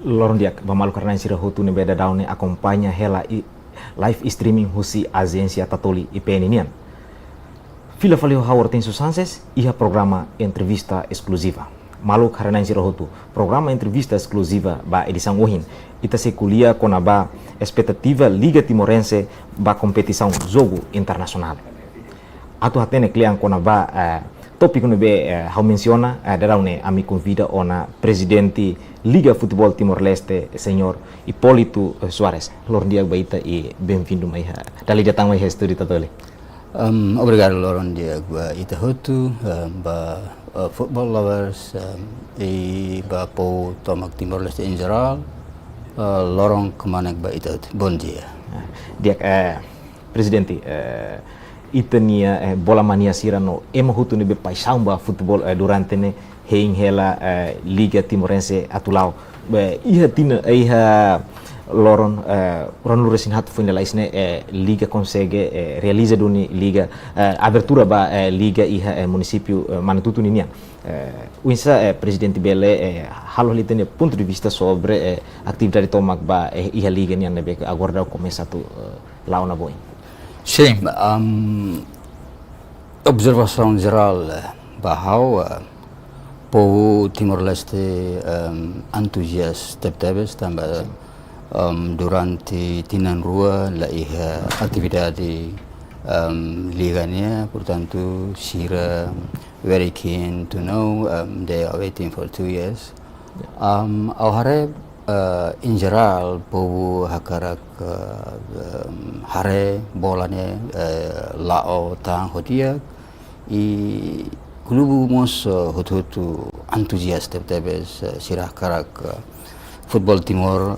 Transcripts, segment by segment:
Lorong dia bamalu karena sira hutu ne beda daun acompanha hela live streaming husi agência tatoli IPN nian. Fila falio hawar tem susanses iha programa entrevista exclusiva. Malu karena sira hutu programa entrevista exclusiva ba edição ohin. Ita se kulia kona ba expectativa Liga Timorense ba competição jogo internacional. Atu hatene kliang kona ba tópico no be how menciona daraune a mi convida ona presidente Liga Futebol Timor-Leste senhor Hipólito Soares. Lorong dia baita e bem-vindo mai dali datang mai estúdio tatole. Obrigado Lorong dia gua ita hutu ba football lovers e ba po tomak Timor-Leste in geral. Lorong kemanek ba ita hutu. Bom dia. Dia presidente itania bola mania sirano ema hutu ne be paixão ba futebol durante ne hein hela Liga Timorense atulau be iha tina iha loron ron resin hatu fune la isne Liga consegue realiza duni Liga abertura ba Liga iha município Manatutu ninia uinsa presidente bele halo litene ponto de vista sobre atividade tomak ba iha Liga nian be agora começa tu launa boi. Sim, observação geral bahwa povo Timor-Leste entusiasta tebes tambah durante tinan rua la iha atividade liganya, portanto sira very keen to know they are waiting for 2 years. Au harap in geral povo hakarak hare bolanya lao tang hodia i klubu mos hutu antusias tebes sirah karak football Timor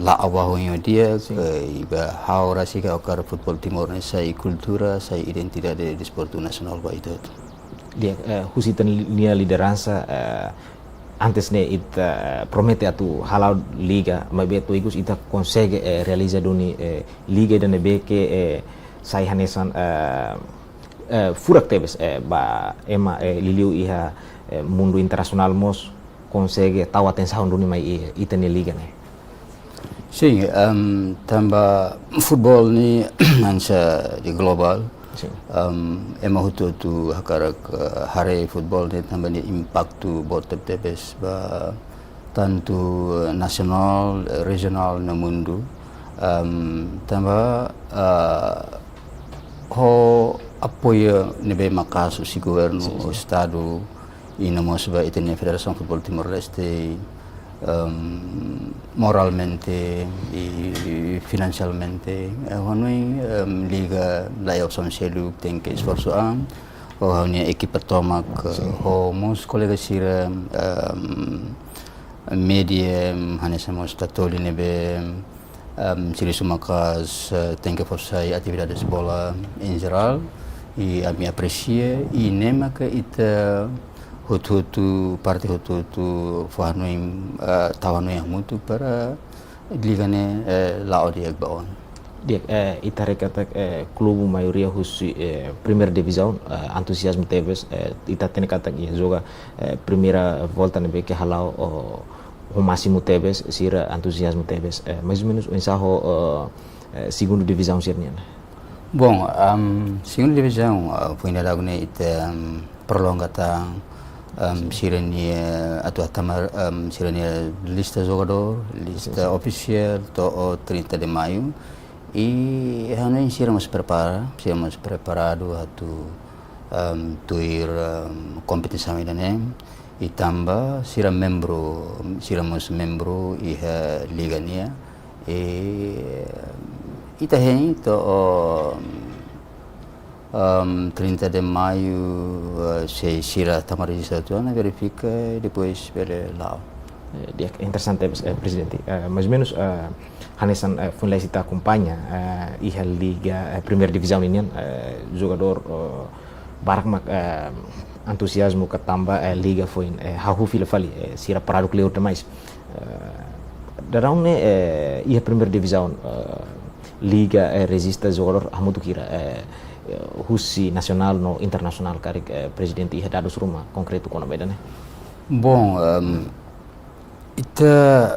lao bahonya dia iba hau rasika okar football Timor ne sai kultura sai identidade de desporto nacional ba itu dia husitan nia liderança antes ne ita promete atu halau liga mas beto igus ita consegue realiza duni liga dan be ke sai hanesan furak tebes ba ema liliu iha mundo internasional mos consegue tahu atenção duni mai ita ne liga ne. Sim, tambah football ni ansa di global. Ema hutu tu hakarak hare football ni tambah ni impact tu botep tebes ba tantu nasional regional na mundo tambah ho apoio nebe makasu si governo o estado e namos ba itene Federação Futebol Timor-Leste moralmente e financialmente honoi liga layak som selu tem que esforçar honoi equipa tomak homos colega sira media hanesamos tatoli nebe siri sumakas tem que forçar atividades bola em geral e a me aprecia e nema que ita hutu parti hutu fahanoi tawanoi mutu para ligane lao dia baon dia ita rekata klubu maioria husi primeira divisão entusiasmo tebes ita tem kata ia joga primeira volta ne be que halau o máximo tebes sira entusiasmo tebes mais ou menos o ensaio segunda divisão sirnia. Bom, segunda divisão foi na laguna ita prolongação sirenia atau tamar sirenia lista jogador, lista oficial to 30 de maio e hanoi siramos preparado atu tuir kompetisi ini e tambah siramos membro iha ligania e ita hen to 30 de maio se sira tamar registrado na verifica depois pela lá. Dia interessante presidente, mais ou menos hanesan fundaisita acompanha iha liga primeira divisão ini jogador barak mak entusiasmo ketambah liga foi hahu fila fali sira parado clear demais daraune iha primeira divisão liga resista jogador hamutu kira husi nasional no internasional karik presidente iha dados rumah konkretu kono bedane. Bom, Ita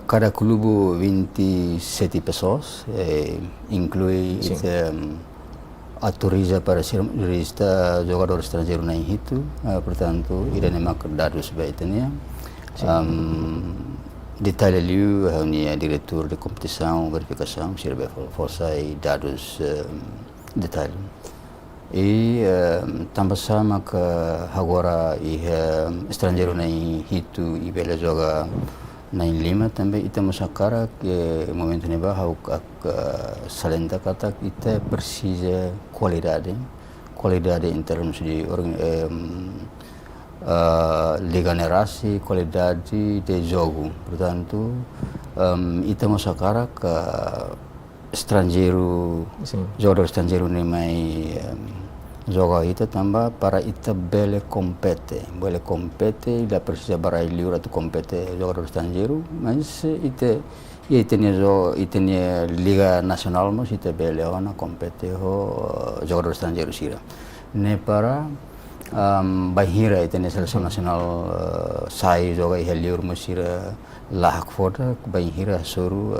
cada clube 27 pessoas, inclui Sim. ita autoriza para ser jogador estrangeiro na Inhito, portanto, irá nem dados bem itania. Detalhe ali, a diretor de competição, verificação, serve força e dados detalhe. E também sama que agora estrangeiro na Hito e bela joga na Lima também e temos a cara que momento nem vai salenta kata kita precisa qualidade em termos de liga nerasi, qualidade de jogo, portanto temos a cara que estrangeiro, jogador estrangeiro nem mais joga itu tambah para ita bele compete ila precisa bara liura tu compete jogador estrangeiro, mas ita itenia liga nasional mas ita bele ona compete ho jogador estrangeiro sira ne para bahira itenia seleção nasional sai joga iha liur musira lahak foda bahira suru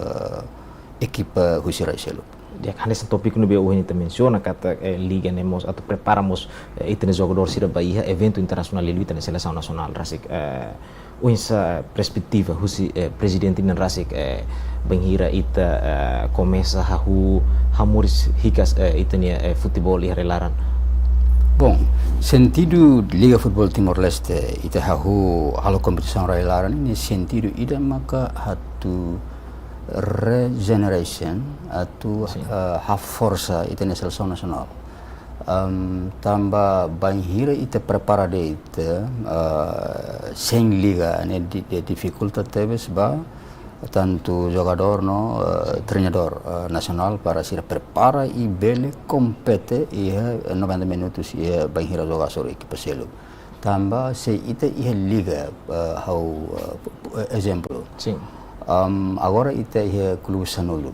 equipa husira selu. Dia kan esse tópico no BU ini menciona kata liga nemos atau preparamos itene jogador sira Bahia evento internasional lilu itene seleção nasional rasik unsa perspectiva husi presidente nan rasik banhira ita começa hamuris hikas itene futebol e relaran. Bom, sentido Liga Futebol Timor-Leste ita halo kompetisi relaran ini sentido ida maka hatu regeneration atau força ita na seleção nacional tambah banhira ita prepara de ita sem liga ne dificulta tebes ba tanto jogador no treinador nacional para se prepara e bele compete e 90 minutos e banhira joga sobre equipa selo tambah se ita liga exemplo Sim. Agora ita clube Sanulu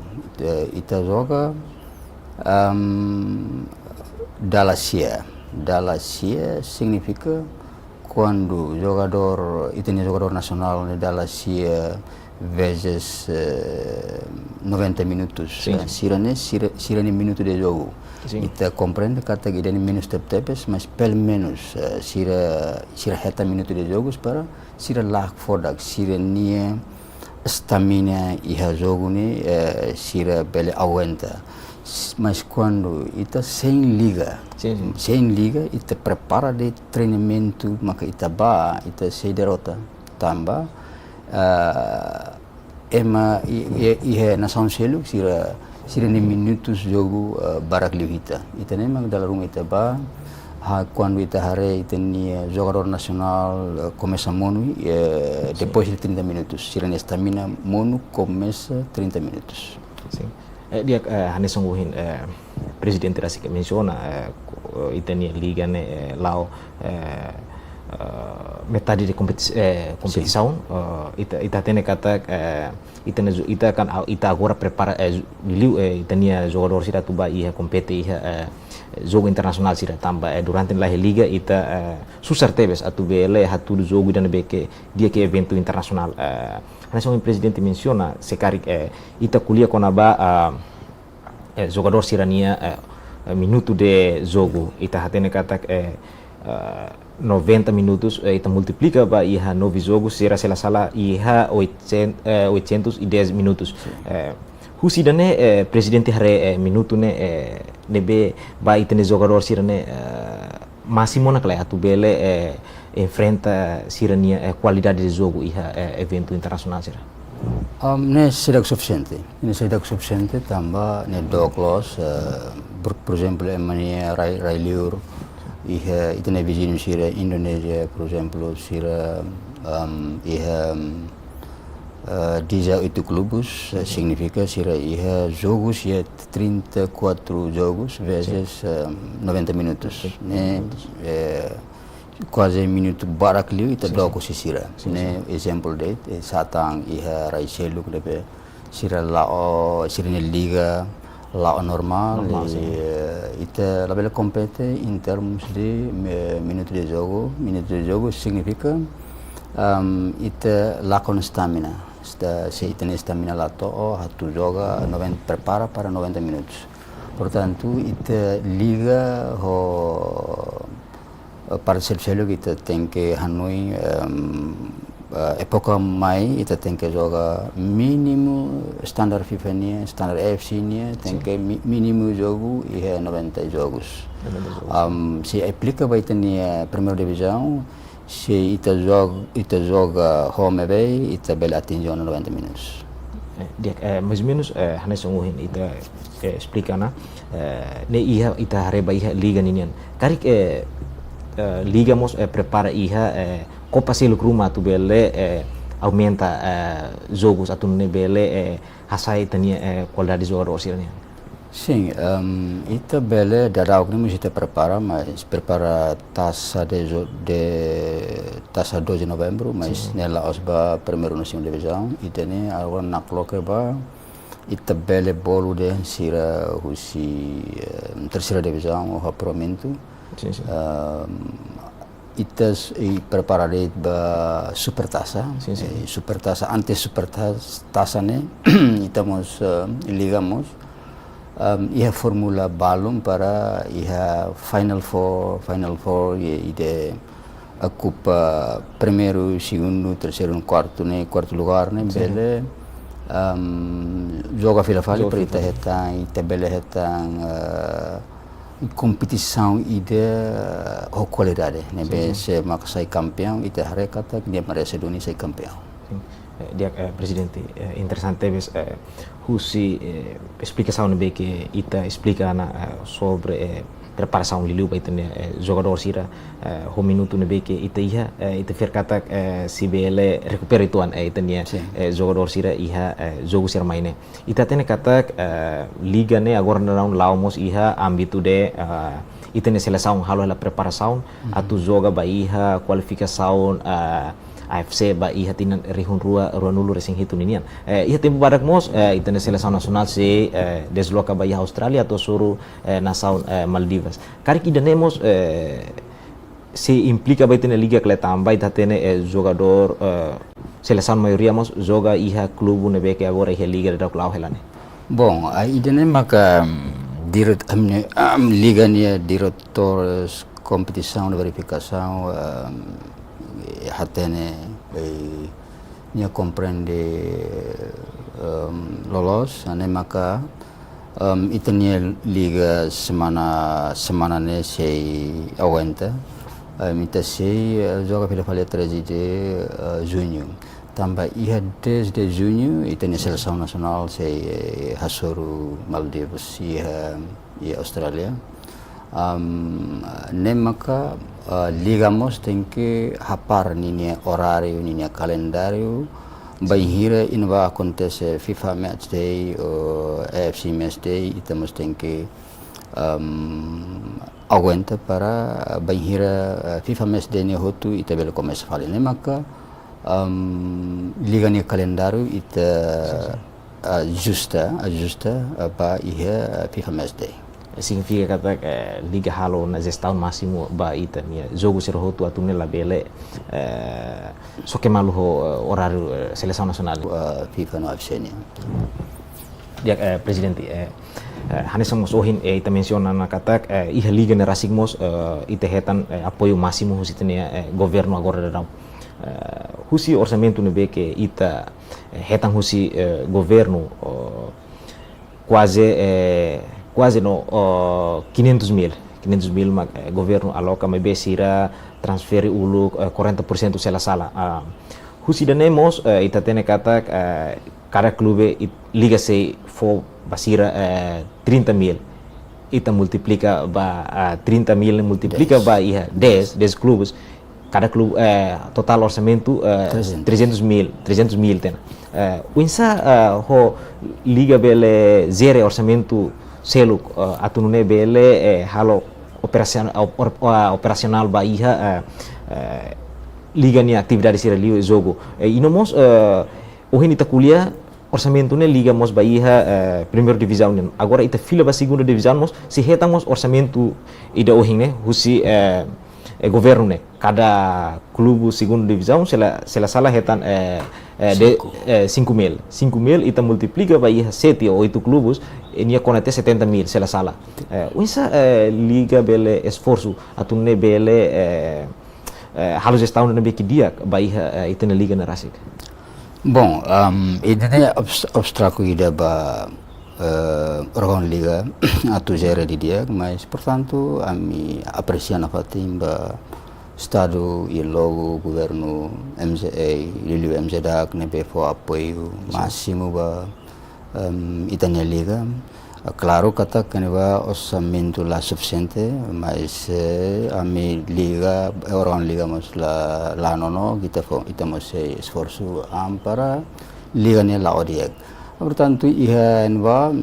ita joga Dalasia significa quando jogador nacional de Dalasia vezes 90 minutos sirane minuto de jogo. Ita compreende kata que den menos tepes mas pelo menos sira heta minuto de jogos para sira lag fodak sira nie stamina iha jogo ni sira bele aguenta mas quando ita sem liga ita prepara de treinamento maka ita se derrota tambah iha nação selu sira ni minutos jogo barak liu ita memang dalam rumah ita quando ita hare ita ni jogador nacional começa monu depois de 30 minutos sira ni stamina monu começa 30 minutos. Sim. Dia hanya sungguhin presidente rasik menciona ita ni liga ne lao metade de competição ita tem kata ita kan ita agora prepara liu ita ni jogador sira tuba ia compete ia jogo internasional sira tambah durante la liga ita susar tebes atu bele hatu jogo dan beke dia ke evento internasional nasa o presidente menciona sekari ita kuliah konaba jogador sirania minuto de jogo ita hatene kata 90 minutos ita multiplica ba iha 9 jogos sira sala iha 810 minutos. Husidane presidente hare minuto ne nebe ba itene jogador sirane máximo na kala atu bele enfrenta sirania qualidade de jogo iha evento internasional sira. Ne sedak suficiente tambah ne doklos por exemplo emania rai liur iha itene vizinho sira Indonesia por exemplo sira iha itu clubes significa sira iha jogos 34 jogos vezes 90 minutos ne quase minuto barak liu ita doko sira ne exemplo de satang iha rai selu debe sira lao sira ne liga lao normal ita label compete in termos de minuto de jogo significa ita lakon stamina. Se ita ne stamina lá hatu joga 90 prepara para 90 minutos. Portanto, ita liga para ser kita tem que Hanoi época mai ita tem que joga mínimo standar FIFA nia, standar AFC nia, tem que mínimo jogo e 90 jogos. Se aplica vai ter nia primeira divisão, se ita joga home away, ita bela atinge 90 minutos. Mais ou menos Hannes Ongohin ita explica na ne iha ita hareba iha liga ninian. Karik liga mos prepara iha Copa Selo Kruma tu bele aumenta jogos atau ne bele hasai tania qualidade de jogador sirnya. Sim, ita bele darau que nos ita prepara, mas prepara taça taça 2 de novembro, mas nela osba primeiro na segunda divisão, ita ne agora na coloca ba ita bele bolo de sira husi terceira divisão o aprovamento. Sim, sim. Ita prepararei ba super taça, super taça, antes super taça ne, itamos ligamos ia formula balum para ia final four ide a Copa primeiro, segundo, terceiro, quarto lugar ne bele joga fila-fila para ita bele competição ide qualidade ne se maka sai campeão ite harekata dia merece dunia sai campeão. Dia presidente interessante ves husi explicação ne que ita explica sobre preparação liu para itene jogador sira ho minuto ne que ita verkata si bele recupera ituan itene jogador sira jogo sira maine ita tene kata liga ne agora não laumos ambitu de itene seleção halo la preparação atu joga ba qualificação AFC ba tinan rihun rua nulu racing hitu ninian tempo badak mos itene seleção nasional se desloca ba Australia atau suruh nação Maldivas karik idanemos se implica ba itene liga que tambah itene jogador seleção maioria mos joga clube ne que agora liga da clau helane. Bom, aí idene maka liga nia diretores competição de verificação hatene nia compreende lolos ane maka itania liga semana ne sei aguenta mita sei joga pela falha 13 de junho tambah desde junho itania seleção nasional sei hasuru Maldivas e Australia maka ligamos tem que rapar ninia horário ninia calendário baihira inva acontece FIFA match day ou AFC match day itamos tem que aguenta para baihira FIFA match day ne hotu itabel começa fali maka liga ni calendário ita ajusta para FIFA match day. Significa kata liga halo na gestão máximo ba ita nia jogo ser hotu atune la bele so que malu horário seleção nacional FIFA no AFC nia. Dia presidente Hannes mos ohin ita menciona na kata liga ne racing mos ita hetan apoio máximo husitenia governo agora da husi orçamento ne be que ita hetan husi governo quase no 500 mil governo aloca mas besira transferi ulu 40% sela sala husi danemos ita tene kata cada clube liga se for basira 30 mil ita multiplica ba 30 mil multiplica ba 10 clubes cada clube total orçamento 300 mil tem ho liga bele zero orçamento selo atunune bele halo operasional ba liga ni atividade sira liu jogo inomos ohin ita kuliah orçamento ne liga mos ba primeira divisão agora ita fila ba segunda divisão mos se hetamos orçamento ida ohin ne husi governo né cada clube segunda divisão se la sala retan 5.000 ita multiplica vai 7 ou 8 clubes e nia com até 70.000 se la sala uisa liga bele esforço atunne bele halos estão na beki dia vai ita na liga na rasik. Bom, ini obstáculo ida ba órgão liga atu gera di dia, mas portanto ami aprecian a fatim ba Estado e logo governo MZA, Liliu MZA nebe for apoio máximo ba itanya liga. Claro kata kaneva orçamento lá suficiente, mas ami liga órgão liga mas lá nono kita mos esforço para liga ne lá odiek. Portanto, ihan ba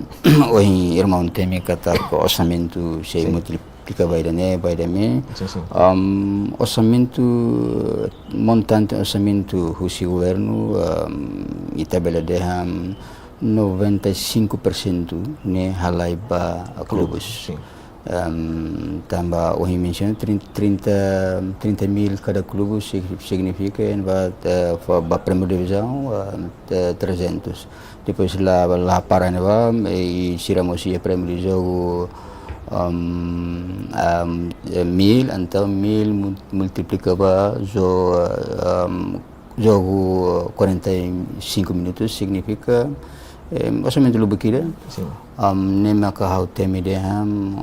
oi irmão temi kata orçamento se multiplica by the orçamento montante orçamento husi governo itabela deham 95% ne halai ba clubes. Tambah ohi mention 30.000 cada clube significa ba primeira divisão 300. Depois lá para neva e siramos a primeira divisão 1000 então 1000 multiplica ba jogo 45 minutos significa orçamento lu bekira nema ka how temi deham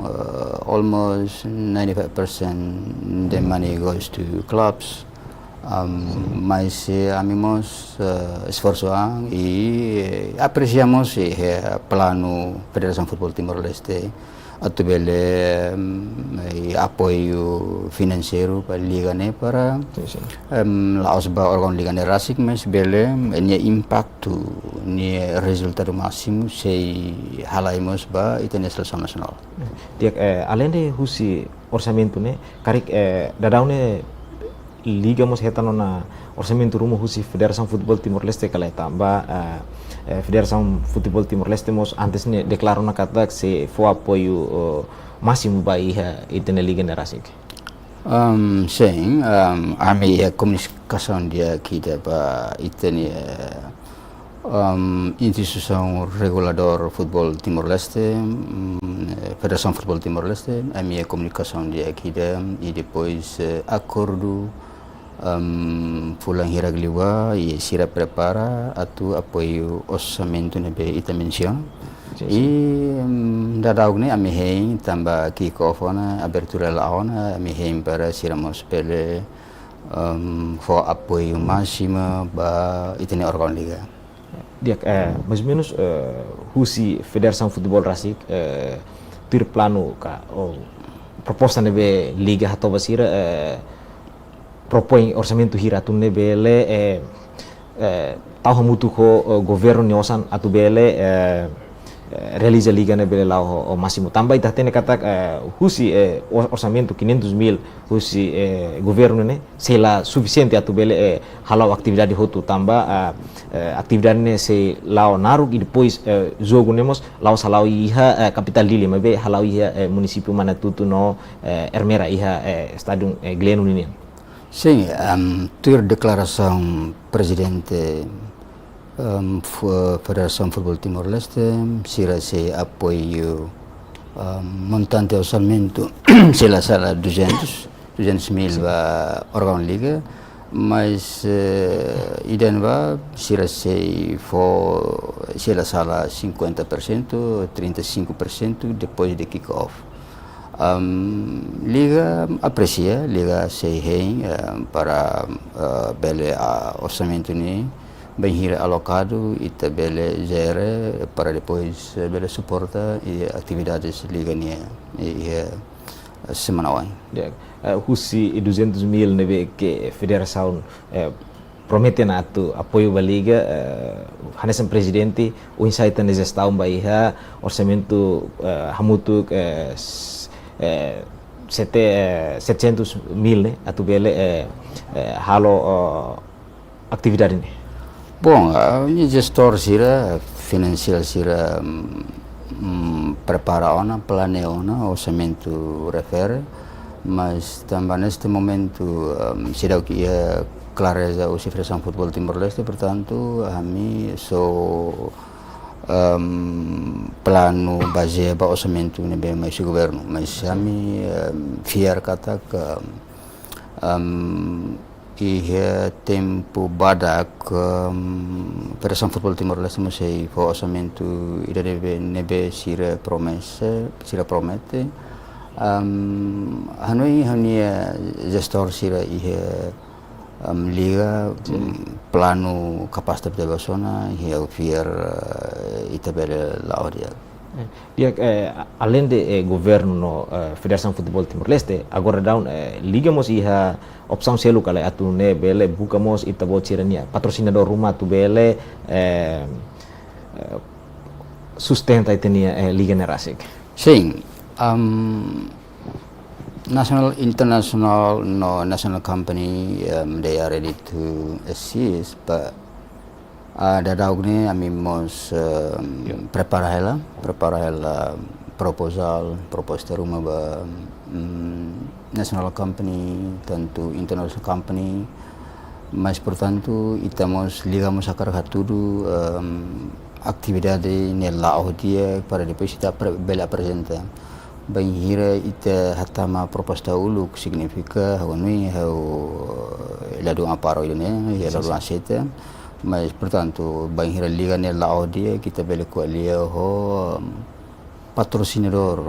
almost 95% the money goes to clubs mas amimos esforço e apreciamos plano Federação Futebol Timor-Leste atubele apoio financeiro para liga ne para laos ba órgão liga ne rasik mas bele ne impacto ne resultado máximo sei halaimos ba itene seleção nasional. Dia além de husi orçamento ne karik dadau ne liga mos hetano na orçamento rumo husi Federação Futebol Timor-Leste kala tambah Federação Futebol Timor-Leste mos antes ne declarou na kata que se for apoio máximo vai itene liga ne rasik. Sim, a minha comunicação dia kita ba itene instituição regulador futebol Timor-Leste, Federação Futebol Timor-Leste, a minha comunicação dia kita e depois acordo pulang hiragliwa e sira prepara atu apoio orçamento nebe ita menciona e dadau ne amihei tamba kick off ona abertura la ona amihei para siramos pele for apoio máximo ba itene órgão liga. Dia mais ou menos husi Federação Futebol Rasik ter plano ka proposta nebe liga hatau basira propõe orçamento hira tu nebele tahu mutu ko governo nyosan atu bele realiza liga nebele lá o máximo também tá tendo kata husi orçamento 500.000 husi governo ne se lá suficiente atu bele halau atividade hotu tambah atividade ne se lá naru e depois jogo nemos lá salau iha capital dili mabe halau iha município Manatutu no Ermera iha stadium Glenu ini. Sim, ter declaração presidente Federação Futebol Timor-Leste sira se apoio montante orçamento se la sala 200.000 órgão liga mas iden va sira se la sala 50% 35% depois de kick off. Liga aprecia, liga sei para bele orçamento ni bem alocado e bele gere para depois bele suporta e atividades liga ni semanal. Husi 200.000 nebe que federação promete na tu apoio ba liga hanesan presidente o insaita na gestão ba iha orçamento hamutu 700.000 né atu bele halo atividade ni. Bom, a gestor sira finansial sira prepara ona plane ona orçamento refere mas também neste momento será que é clareza o Federação Futebol Timor-Leste, portanto, a mim sou plano baseado no orçamento do mais governo, mas a mim fiar kata que ia tempo badak Federação Futebol Timor-Leste masih o orçamento ida nebe sira promete hanoi gestor sira ia liga plano kapasitas de persona ia fiar itabele laudia. Dia além de governo no Federação Futebol Timor-Leste, agora down ligamos iha opção selu kala atu ne bele bukamos itabo cirania patrocinador rumah tu bele sustenta itenia liga nerasik. Sim, national, international, no national company, they are ready to assist, but dadau ni kami mos prepara hela proposal, proposta rumah ba national company, tentu international company, mas portanto itamos ligamos akar hatudu atividade nela dia para depois kita bela apresenta. Banhira ita hatama proposta uluk significa honui lado aparo ini ya lado aseta, mas portanto banhira liga nela dia kita bela kualia ho patrocinador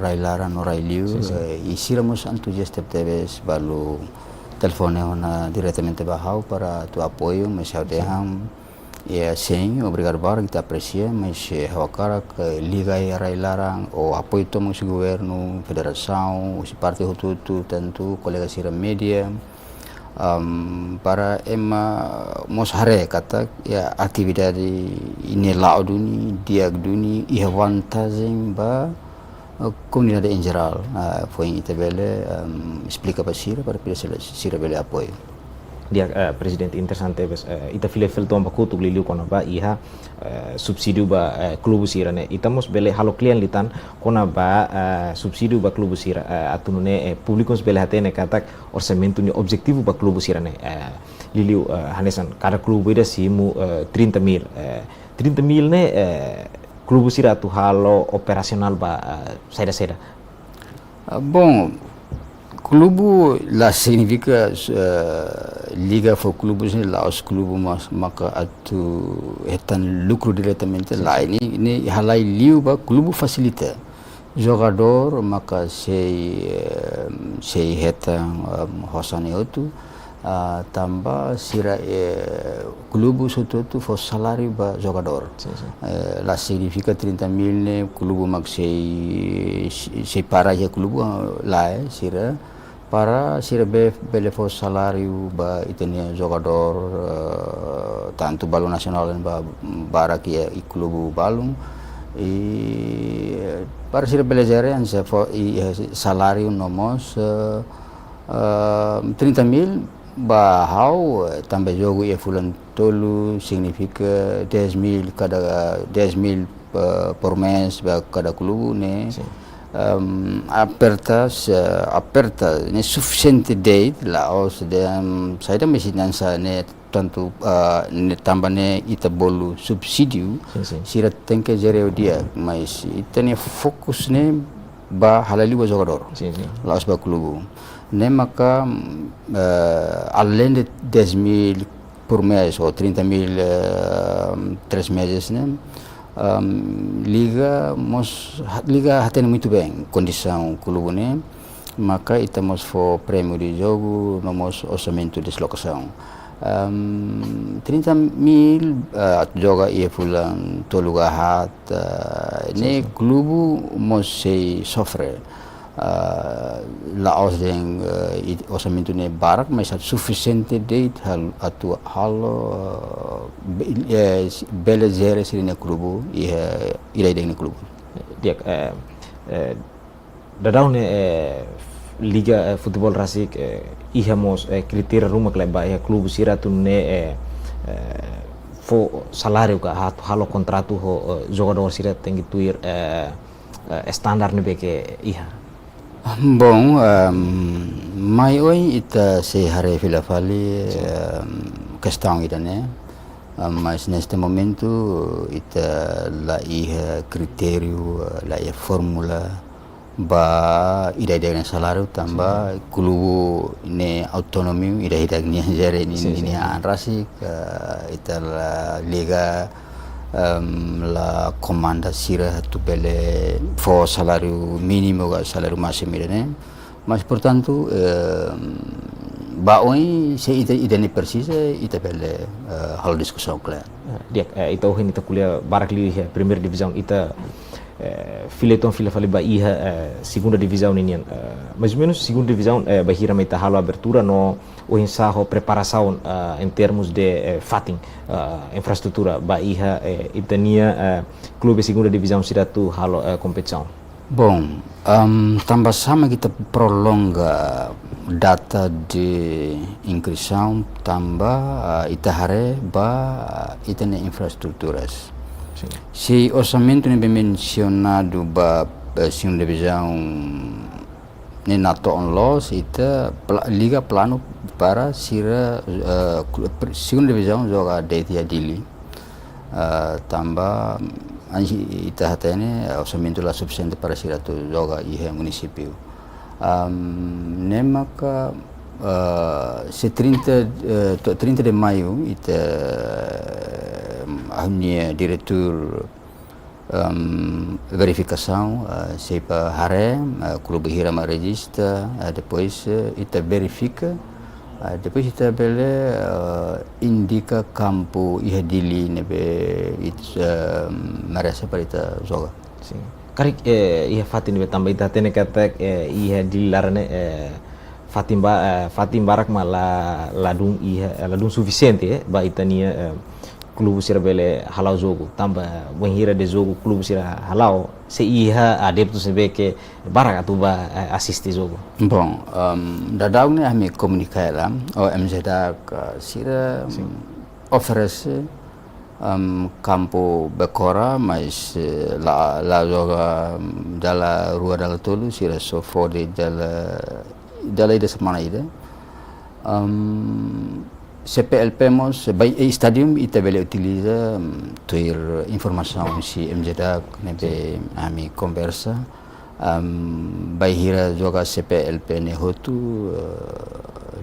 railara no railiu isiramos entusiasta teves balu telefone ona diretamente bahau para tu apoio mas deham ya sim obrigado bar kita aprecia mas hawakara que liga e railara o apoio tomo o governo federação o parte hututu tanto colega sira media para mos hare kata ya atividade ini lauduni diagduni ia vantagem ba comunidade em geral foi itabele explica para sira bele apoio. Dia presidente interessante ita file fel tomba kutu liliu kona ba iha subsidio ba klubu sira ne itamos bele halo klien litan kona ba subsidio ba klubu sira atunune publikos bele hatene katak orçamento ni objetivo ba klubu sira ne liliu hanesan kada klubu ida simu 30.000 30.000 ne klubu sira tu halo operasional ba saida bom klubu lá significa liga for clubes lá os clubes mas maka atu etan lucro diretamente lá ini halai liu ba klubu facilita jogador maka sei hetan hosane otu tambah sira klubu sotu for salário ba jogador lá significa 30.000 ne klubu mak sei para ya klubu lá sira para sira bele for salário ba itenia jogador tanto balon nasional dan bara kia klubu balon para sira bele jare an salário nomos 30.000 ba hau tambah jogo ia fulan tolu significa 10.000 cada 10.000 por mês ba cada klubu ne aperta ne suficiente date la os de saya masih nansa ne tanto ne tambah ne ita bolu subsidio sira tenke jereu dia mas ita ne fokus ne ba halali ba jogador la os ba klubu ne maka além de 10.000 por mês ou 30.000 3 meses ne liga hatene muito bem condição clube ne maka estamos for prêmio de jogo nomos orçamento de deslocação 30.000 joga ia fulan toluga hat ne clube mos sofre laos den orçamento ne barak mas suficiente date atu halo bele zere sirine klubu ira den klubu dia dadau ne liga futebol rasik ihamos kriteria rumah klub ya klubu sira tunne fo salário ka halo kontratu ho jogador sira tengi tuir standar ne beke iha Bom, mai oi ita se hare filafali questão ida né, mas neste momento ita lá ia critério, lá ia fórmula ba ida ida salário tamba kulu ne autonomi ida ida ni jere ni anrasi ita la liga la comanda sira tu pele fo salário mínimo ga salário máximo né, mas portanto baoi se ida ni precisa ita pele hal discussão claro dia ita ohin ita kuliah barakli primeira divisão ita fileton fila ba iha segunda divisão ninian mais ou menos segunda divisão bahira meita halo abertura no o ensaio preparação em termos de fating infraestrutura ba iha itania clube segunda divisão siratu halo competição. Bom, tambah sama kita prolonga data de inscrição tambah itahare ba itane infraestruturas. Se orçamento não bem mencionado ba segunda divisão nem nato on loss ita liga plano para sira segunda divisão joga Detia Dili tambah ita hatene orçamento lá suficiente para sira tu joga ihe município nemaka se 30 de maio ita ahnya diretor verificação sepa hare clube hira ma registra depois ita verifica depois ita bele indica campo iha dili nebe merasa para ita joga sim karik iha fatin be tambah ita tene kata iha dili larane Fatim barak ma ladung iha ladung suficiente ba itania clube sira bele halau jogo tambah wenhira de jogo clube sira halau se iha adeptos se que barak atu ba assiste jogo. Bom, dadau ni kami komunikasi lah MZA sira oferece campo Bekora mas la joga dalla rua dalla tolu sira so fode dalla ida semana ida CPLP mos stadium ita bele utiliza tuir informação si MZA nebe ami conversa hira joga CPLP ne hotu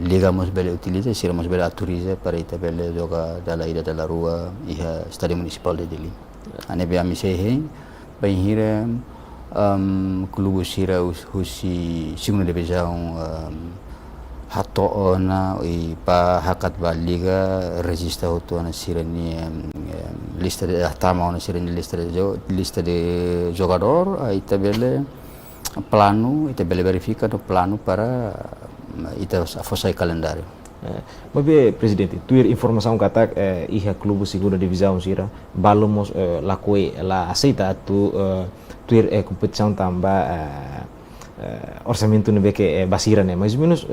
liga mos bele utiliza sira mos bele autoriza para ita bele joga dalla rua iha stadium municipal de Dili nebe ami sehe hira klubu sira husi segunda divisão hato ona pa hakat ba liga registra hoto na sirani lista de tama ona sirani lista de jogador ita bele plano ita bele verifica no plano para ita fosai calendário. Mas presidente, tuir informação kata iha klubu segunda divisão sira balomos la aceita tu tuir competição tambah orçamento nebe que basira né mais ou menos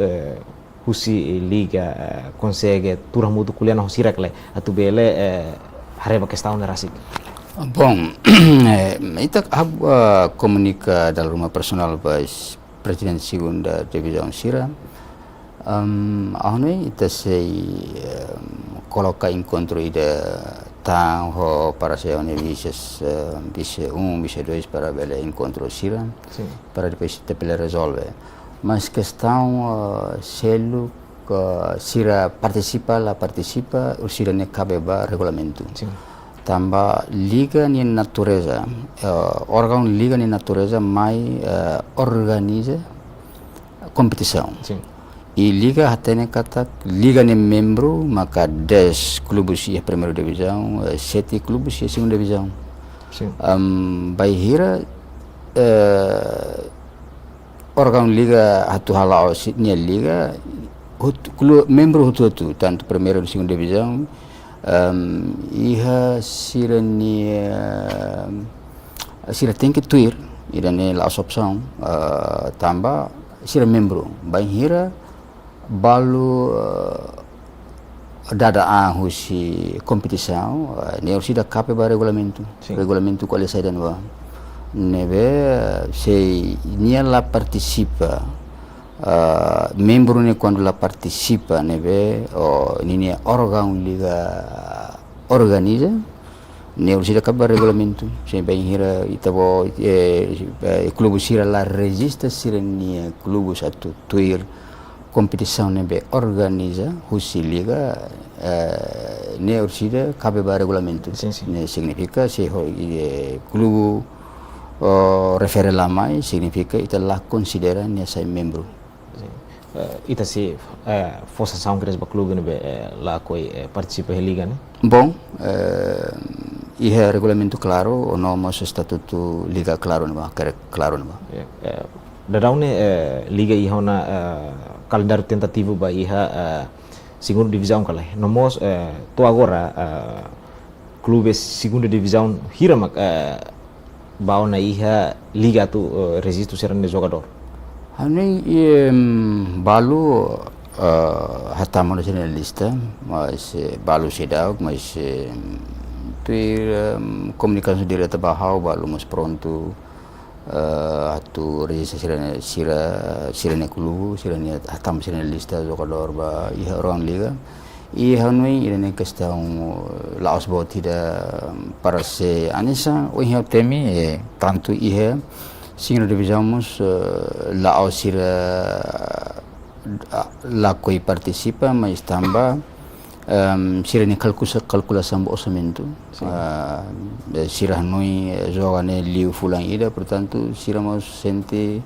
husi liga consegue turah mutu kuliah no sira kle atu bele hareba questão na rasik. Bom, ita comunica dalam rumah personal bas presiden segunda divisão sira ahne ita sei coloca encontro ida tang ho para se one bises bise bise dois para bele encontro sira para depois te pele resolve mas questão selo sira participa o sira ne cabe ba regulamento tambah liga ni natureza órgão liga ni natureza mai organiza competição e liga hatene kata liga nem membro maka 10 clubes ia primeira divisão 7 clubes ia segunda divisão hira órgão liga hatu halau ni liga membro hutu tanto primeira e segunda divisão iha sirani sira tem que tuir irane la opção tambah sira membro hira balu dada husi competição ne usida cape ba regulamento qual é saída no nebe se nia la participa membro ne quando la participa nebe o nini órgão liga organiza ne usida kabar regulamento se bem hira itabo clube sira la resista sira nia clube satu tuir competição nebe organiza husi liga ne usida cabe ba regulamento ne significa se clube refere lamai significa ita la considera ne sai membro ita se força são cres ba clube ne la coi participa he liga ne bom ihe regulamento claro o no mas estatuto liga claro ne ba claro ne ba da daune liga ihona calendário tentativo ba iha segunda divisão kala no mos to agora clube segunda divisão hiramak bau na iha liga tu registro serán de jogador. Hani balu hatamo na sila lista mas balu sedau mas komunikasi direta bahau balu mas pronto atu registro sirene clube sirene hatamo sila lista jogador ba iha orang liga e hanui irene questão laos botida para se anissa o ihe temi tanto ihe segunda divisão mus laos sira la coi participa mas tamba sirene calculação do orçamento sira hanui jogane liu fulan ida portanto sira mus sente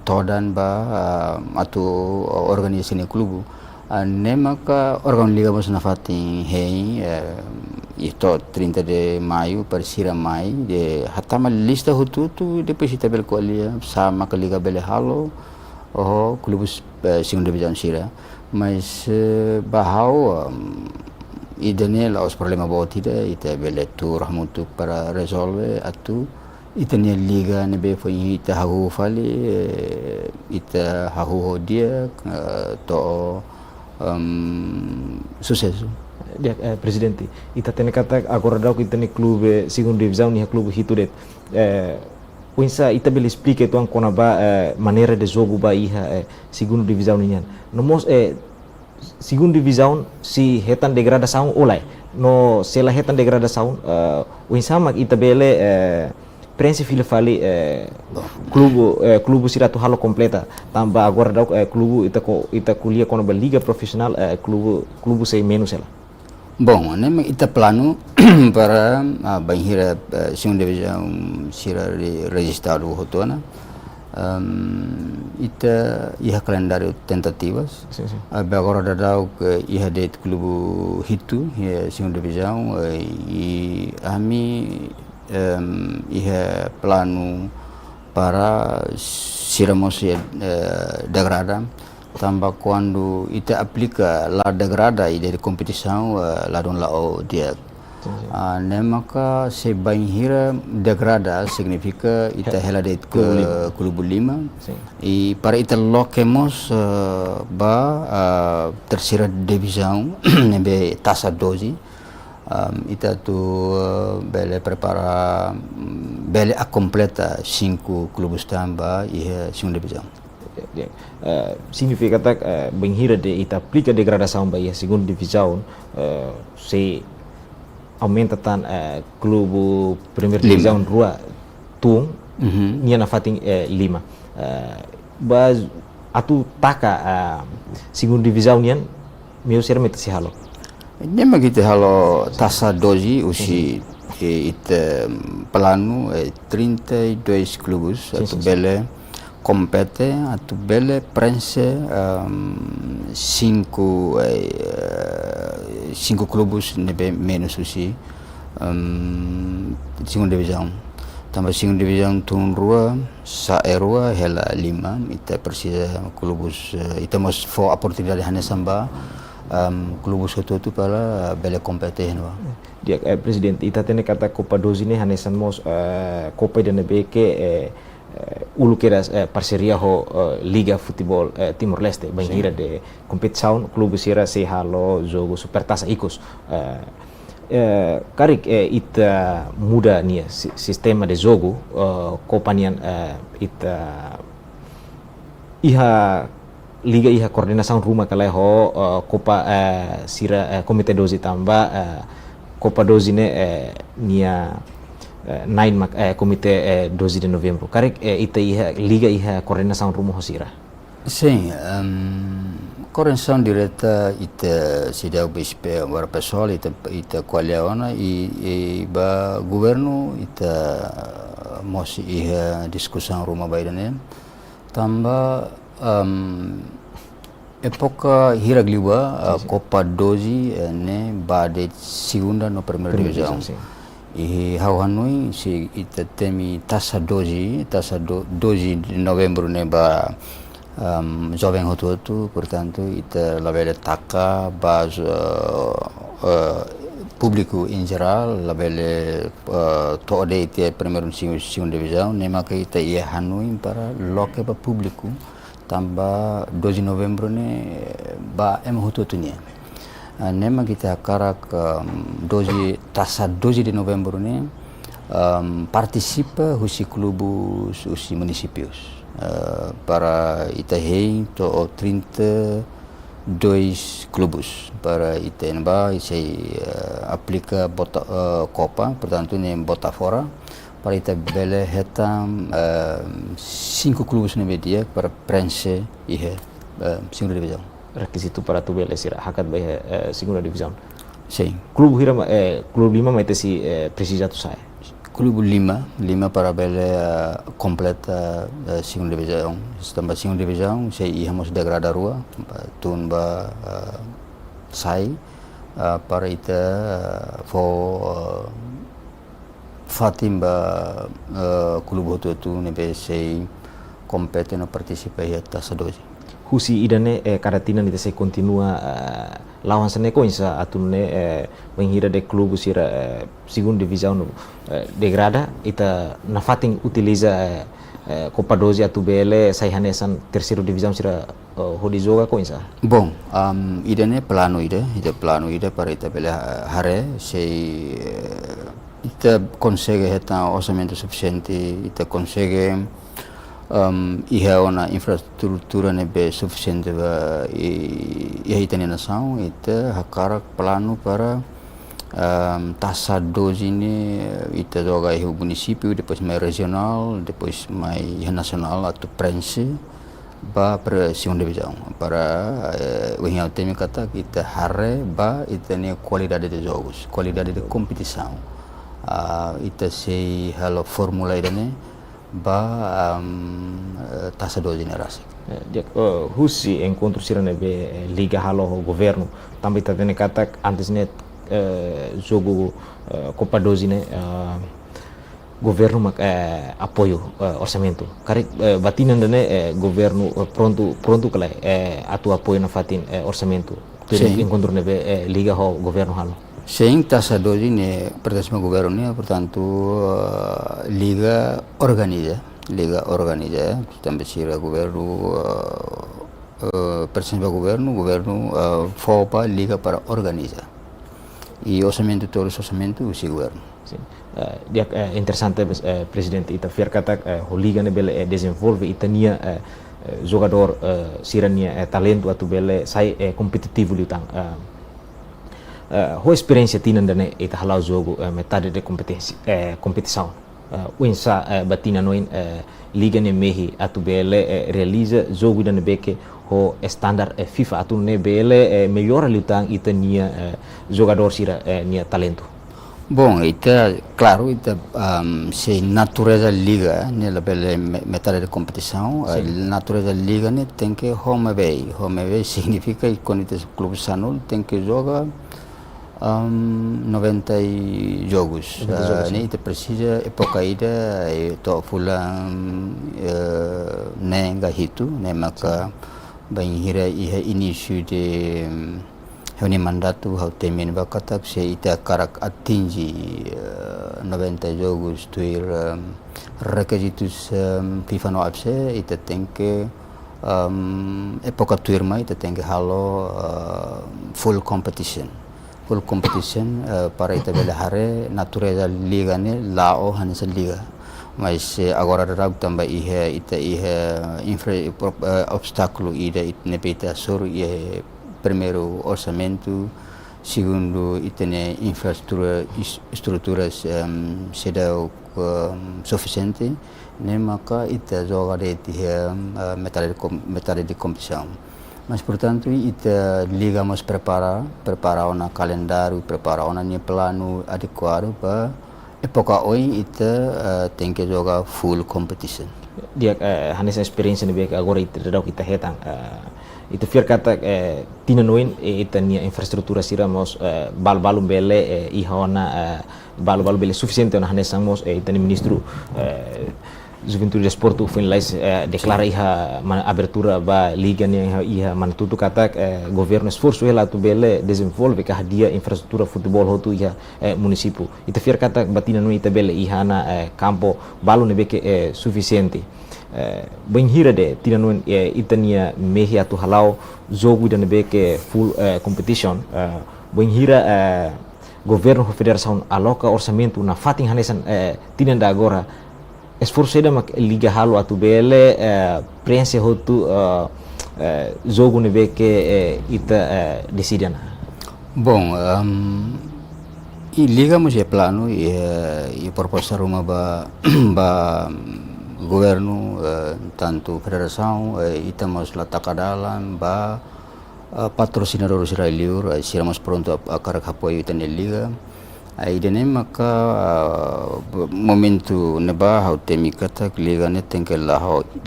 todan ba atu organisasi clube nemaka organ liga mas nafating hei itu 30 de maio para sira mai de hatama lista hututu depois tabel kolia sama ke liga bele halo klubus segunda divisão sira mas bahau idene os problema botida ita bele tu rahmutu para resolve atu itania liga nebe foi ita hahu fali ita hahu dia to sucesso. Dia presidente, ita tene kata agora dau que tene clube segunda divisão ni clube hituret. Uinsa ita bele explique tuan konaba maneira de jogo ba iha segunda divisão nian. Nomos segunda divisão si hetan degradação olai. No sela hetan degradação uinsa mak ita bele prensa fila fali clube sira tu halo completa tamba agora dau clube ita kuliah kono ba liga profissional clube sei menos ela. Bom, nem ita plano para banhira segunda divisão sira registrado hotona ita iha calendário tentativas agora dau iha date clube hitu segunda divisão e ami iha plano para siramos degrada tambah quando ita aplica la degrada e de competição la don lao dia nemaka se banhira degrada significa ita hela de clube 5 e para ita loquemos terceira divisão nebe taça 12 ita tu bele prepara bele a completa 5 clubes tamba e segunda divisão. Significa tak benghira de ita aplica degradação ba e segunda divisão se aumenta tan clube primeira divisão rua tung nia na fating 5 ba atu taka segunda divisão nian meu ser meta se halo. Nema kita halo taça 12 usi ita plano 32 clubes atu bele compete atu bele prense 5 clubes nebe menos usi segunda divisão tambah segunda divisão turun rua sa erua hela 5 ita precisa clubes ita mas for oportunidade hanya samba clubes itu para bela kompeten wa dia presidente ita tene kata Copa 12 ne hanesan mos Copa de Nebeke ulu keras parceria ho Liga Futebol Timor Leste banhira de competição clube sira se halo jogo supertaça icos karik ita muda nia sistema de jogo kopanian ita iha liga iha koordinasaun rumah kaleho kopa sira komite dozi tamba kopa dozi ne nia nine mak komite dozi de novembro karik ita iha liga iha koordinasaun rumah hosira. Sim, correção direta ita sida bispe agora pessoal ita qualiona e ba governo ita mosi iha discussão rumah baidane tamba época hiragliwa Copa 12 ne bade segunda no primeira divisão e hauhanui si ita temi taça 12 de novembro ne ba jovem rotuatu, portanto, ita labele taka baz público em geral, labele toda ita primeiro segunda divisão, nema que ita ia Hanoi para loke ba público, tamba 12 de novembro ne ba em rotuatu ne. Nema kita karak 12 de novembro ne participa husi clubes, husi municípios. Para Itahei to 32 clubes para Itenba se aplica Copa, portanto nem bota fora para Itabele hetam 5 clubes na media para preencher ihe segunda divisão. Requisito para tu bele sira hakat be segunda divisão. Sim. Club 5 mai tesi precisa tu sai. Clube 5 para bele completa segunda divisão. Tambah segunda divisão, saya ihamos degrada rua, tunba sai para ita for Fatimba clube itu nebe sei compete no participa ia taça 12. Husi idane karatina nite se continua lawan sene ko insa atunne menghira de clube sira segunda divisão degrada ita na fating utiliza Copa 12 atu bele sai hanesan terceiro divisão sira hodi joga ko insa. Bom, idane plano ida para ita bele hare sei ita consegue heta orçamento suficiente, ita consegue iha ona infraestrutura nebe suficiente e itane nação ita hakarak plano para taça 12 ini ita joga ihu município, depois mais regional, depois mais nacional atau prensa ba para segunda divisão para o yang temi kata kita hare ba itane qualidade de jogos, qualidade de competição ita sei halo formula idane ba taça 12 generasi. Husi encontro sira nebe liga halo governo também tá tendo kata antes net jogo Copa 12 ne governo apoio orçamento kari batinan dane governo pronto kala atu apoio na fatin orçamento encontro nebe liga ho governo halo. Sem taça 12 ne pertence ao governo ne, portanto liga organiza também sira governo pertence ao governo fopa liga para organizar e orçamento todos orçamento o governo. Dia interessante presidente ita fiar kata ho liga ne bele desenvolve itania jogador sirania talento atu bele sai competitivo liutang ho experiência tinan dane ita halau jogo metade de competição uinsa batina noin liga ne mehi atu bele realiza jogo dane beke ho standar FIFA atu ne bele melhora liutang ita nia jogador sira nia talento. Bom, ita claro ita se natureza liga ne la bele metade de competição, a natureza liga ne tem que home away significa que quando ita clube sanul tem que jogar 90 jogos. Ne ita precisa época ida to fulan nenga hitu ne maka banhira início de Honi mandato hau temen bakatak se ita karak atingi 90 jogos tuir requisitos FIFA no apse ita tem que época tuir mai ita tem que halo full competition full competition para ita bela hare natureza liga ne lao hanesa liga. Mas agora rag também ita obstáculo ida nepeta soro primeiro orçamento, segundo itene infraestruturas sedang suficiente, nem maka ita joga de metade de competição. Mas portanto ita ligamos preparar um calendário, preparar um plano adequado para época hoje ita tem que jogar full competition. Dia hanes experiência ne bek agora ita dadau kita hetang itu fiar kata tina noin ita nia infraestrutura siramos balu bele ihona balu bele suficiente na hanes samos ita ni ministro Juventude Desporto finalize declara iha abertura ba liga nia iha mantutu kata governo esforço ela tu bele desenvolve ka dia infraestrutura futebol hotu iha município ita fiar kata batina noin ita bele ihana campo balu ne beke suficiente Benghira de tinanun itania mehi atu halau jogo dan beke full competition Benghira governo federação aloca orçamento na fatin hanesan tinanda agora esforço da mak liga halu atu bele prensa hotu jogo ne beke ita decidana. Bom, e ligamos e plano e proposta uma ba governo tanto federação estamos lá takadalan ba patrocinador israeliur estamos pronto a carregar apoio na liga aí dene maka momento neba hau temi kata liga ne tem que lá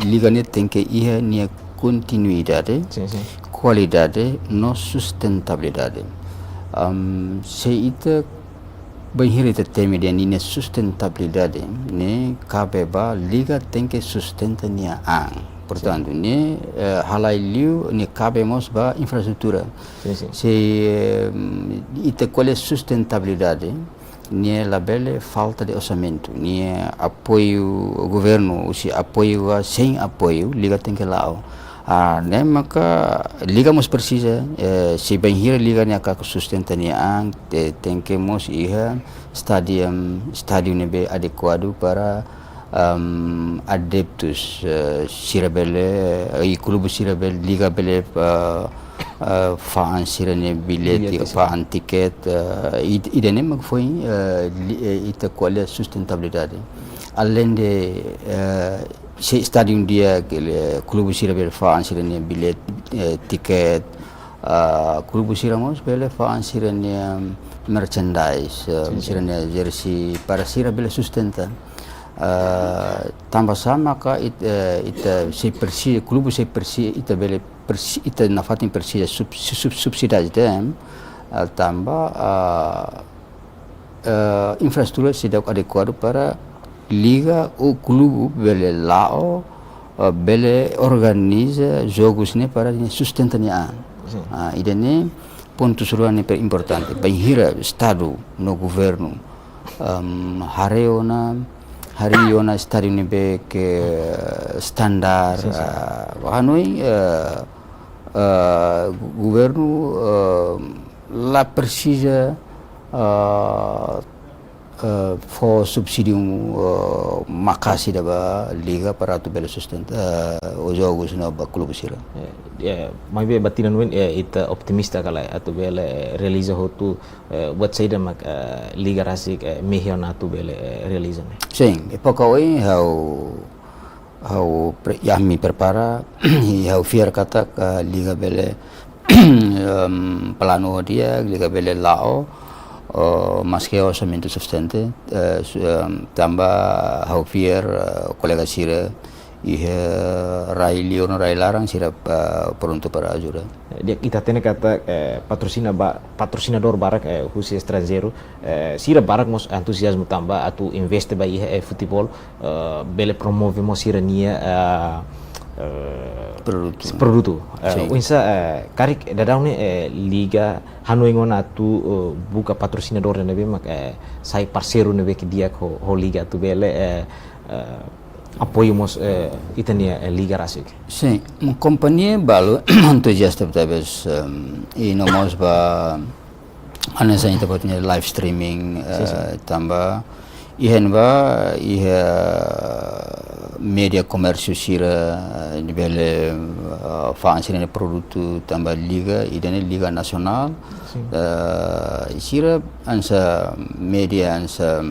liga ne tem que ir nia continuidade qualidade no sustentabilidade se ita Benghira temi dia ni sustentabilidade ne cabe ba liga tem que sustenta nia portanto ne halai liu ne cabe mos ba infraestrutura se ita qual é sustentabilidade ne labele falta de orçamento ne apoio governo se apoio sem apoio liga tem que lá ne maka liga mos precisa se Benghira liga ne ka sustenta ne tem que mos iha stadium nebe adequado para adeptos sirabele e clube sirabele liga bele faan sirane bilhete faan ticket idene mag foi ita qual é sustentabilidade além de se stadium dia clube sirabele faan sirane bilhete ticket clube siramos bele faan sirane merchandise sirane jersey para sirabele sustenta tambah sama ka ita se persi clube se persi ita bele persi ita na fatin persi subsidade dem tambah infraestrutura sedang adequado para liga ou clube bele lao bele organiza jogos ne para sustentania idene ponto suruan ne importante Benghira estado no governo Hariona stadium nebe ke standar hanoi governo la precisa for subsidium makasi da liga para tu bela sustenta o jogos na ba clube sira mai be batinan wen ita optimista kala atu bela realiza hotu buat saida mak liga rasik mehion atu bela realiza sim epoca oi hau yami prepara hau fiar kata liga bela plano dia liga bela lao mas que orçamento sustente tambah hau fiar kolega sira rai Leono rai larang sira pronto para ajuda dia kita tene kata patrocinador barak khusus estrangeiro sira barak mos entusiasmo tambah atu investe ba futebol bele promove mos sira nia produto unsa karik dadau ne liga hanoi ngona tu buka patrocinador ne be mak sai parceiro ne be dia ho liga tu bele apoiamos itania liga rasik sim companhia balo entusiasta talvez e nós ba Ana sa ita patnya live streaming tambah ihan ba iha media komersiu sira di bele fansine produto tambah liga idane liga nasional sira ansa media ansa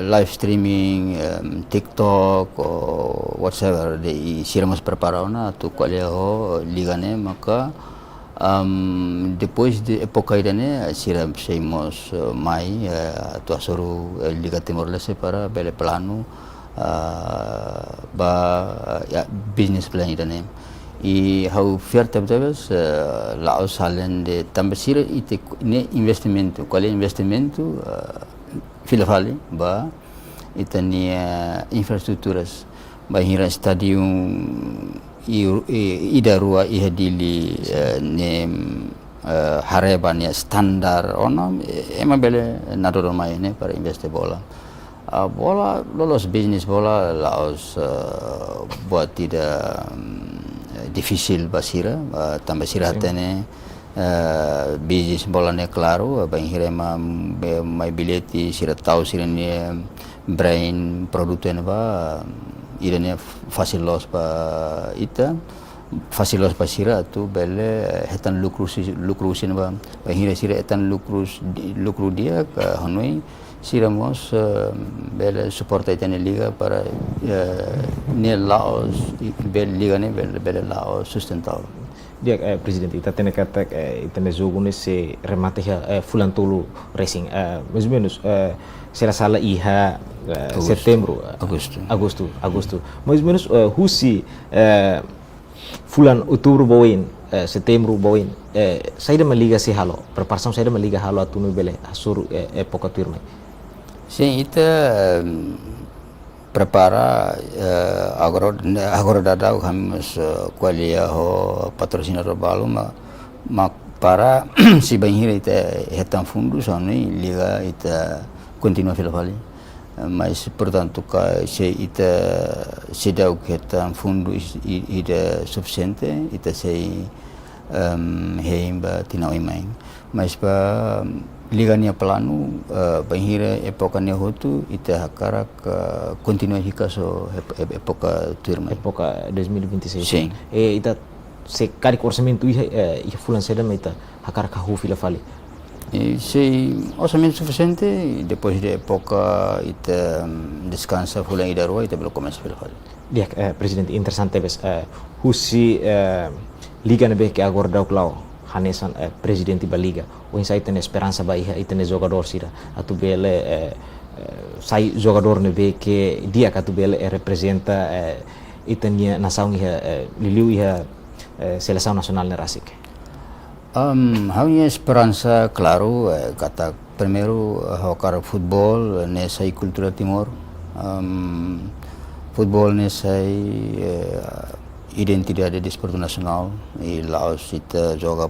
live streaming TikTok or whatever de sira mas prepararna tu qual liga ne maka depois de época idane sira saímos mai tu asoro Liga Timor-Leste para bele plano ba business plan idane e how fair tabes laos salen de também sira ite ne investimento qual é investimento filafali ba itania infraestruturas ba hira stadium ida rua ihadili ne harebania standar ona ema bele nadoro mai ne para investe bola bola lolos bisnis bola laos buat tidak difícil basira tambah siratene bisnis bola ne claro ba hirema mai bilhete sira tau sira ne brain produto ne ba idane facilos pa ita facilos pa sira tu bele hetan lucrusin ba hira sira hetan lucru dia ka hanoi sira mos bele suporta itane liga para ne laos bele liga ne bele laos sustentável dia presidente ita tene kata itane jogo nesse remate fulan tulu racing mais ou menos será sala iha setembro agosto mais ou menos husi fulan outubro boin setembro boin saída uma liga se halo preparação saída uma liga halo atunu bele asur época turma sim ita prepara agora dadau khamis qualia ho patrocinador balu ma para si banhira ita hetan fundo soni liga ita continua filafali mas portanto se ita se dau que hetan fundo ida suficiente ita se heimba tinau imang mas pa liga nia plano banhira época nia hotu ita hakara continua hika so época turma época 2026 sim ita se cari orçamento iha fulan seda ita hakara ka hu filafali se orçamento suficiente depois de época ita descansa fulan ida rua ita belum começa filafali dia presidente interessante bes husi liga nebe que agora dau clau hanesan presidente ba liga o insai tem esperança ba iha itene jogador sira atu bele sai jogador nebe que dia que atu bele representa itania nação iha liliu iha seleção nacional ne rasik hanya esperança claro kata primeiro hokar futebol nessa cultura Timor futebol nessa identidade de desporto nacional e Laos ita joga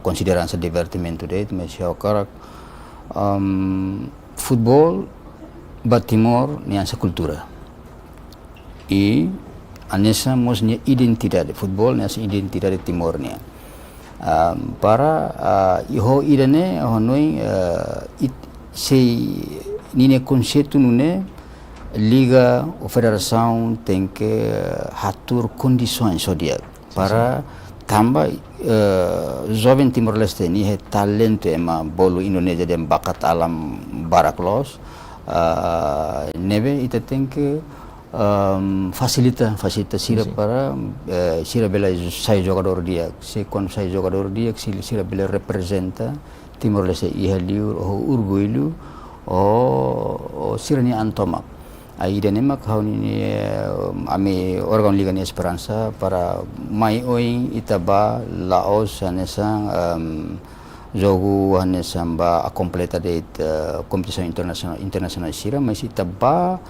considerança divertimento dele mas hokar futebol ba Timor nessa cultura e anessa mosnya identidade futebol nessa identidade Timor nia para iho idane honoi sei nine conceito nune liga ou federação tem que atur condições dia para tambah jovem Timor-Leste ni talento ema bolu Indonesia dan bakat alam baraklos nebe ita tem que facilita sira para sira bela sai jogador dia se quando sai jogador dia sira bela representa Timor-Leste iha liur o orgulho o sira ni antomak aida nema kau ni ami organ liga ni esperança para mai oi itaba Laos anesang jogo anesang ba a completa de competição internacional sira mas itaba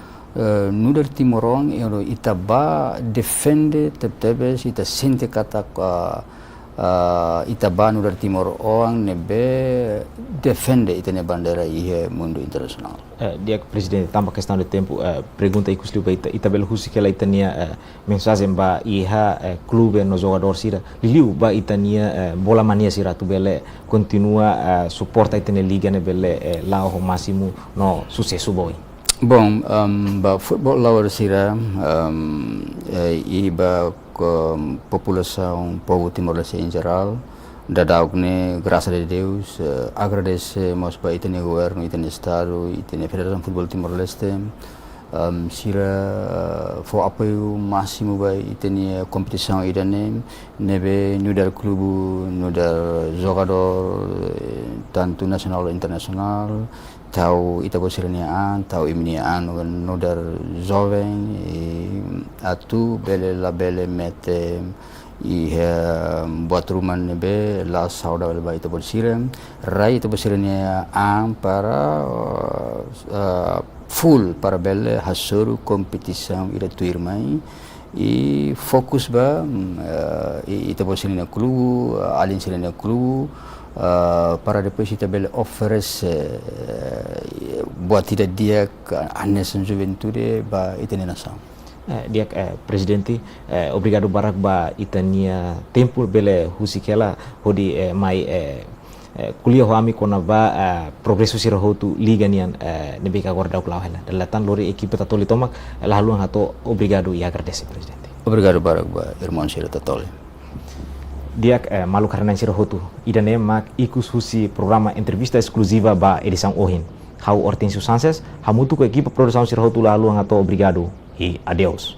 nuder Timorong itaba defende tebes ita sente kata ita banu dari Timor Oang nebe defende itene bandera ihe mundo internasional. Dia presidente tambah questão de tempo pergunta ikus liu ita bel husi que ela itania mensagem ba iha clube no jogador sira liu ba itania bola mania sira tu bele continua suporta itene liga ne bele lá o máximo no sucesso boy. Bom, ba futebol lawan sira iba população povo timor-leste em geral dadaugne graças a Deus agradecemos para itene governo itene estado itene federação futebol timor-leste sira for apoio máximo ba itene competição idane nebe nudar clube nudar jogador tanto nacional ou internacional tahu ita bosiraniaan tahu imniaan nudar jovem atu bele la bele mete buat rumah nebe la sauda bele ba ita bosiram rai ita bosiraniaan para full para bele hasuru competição ida tuirmai e fokus ba ita bosirania clube alin sirania clube para depois kita bele oferece buat tidak dia ke Anesan Juventude ba itene nação. Dia presidente obrigado barak ba itania tempo bele husikela hodi mai kuliah hoami kona ba progresso sira hotu liga nian nebe ka gorda klau hela dalatan lori equipe tatoli tomak lalu hato obrigado e agradece presidente. Obrigado barak ba irmão sira tatoli. Dia malu karena sira hotu idane mak ikus husi programa entrevista exclusiva ba edição ohin. Hau Hortensio Sanchez, hamutu ko equipa produção sira hotu lalu hato obrigado e adeus.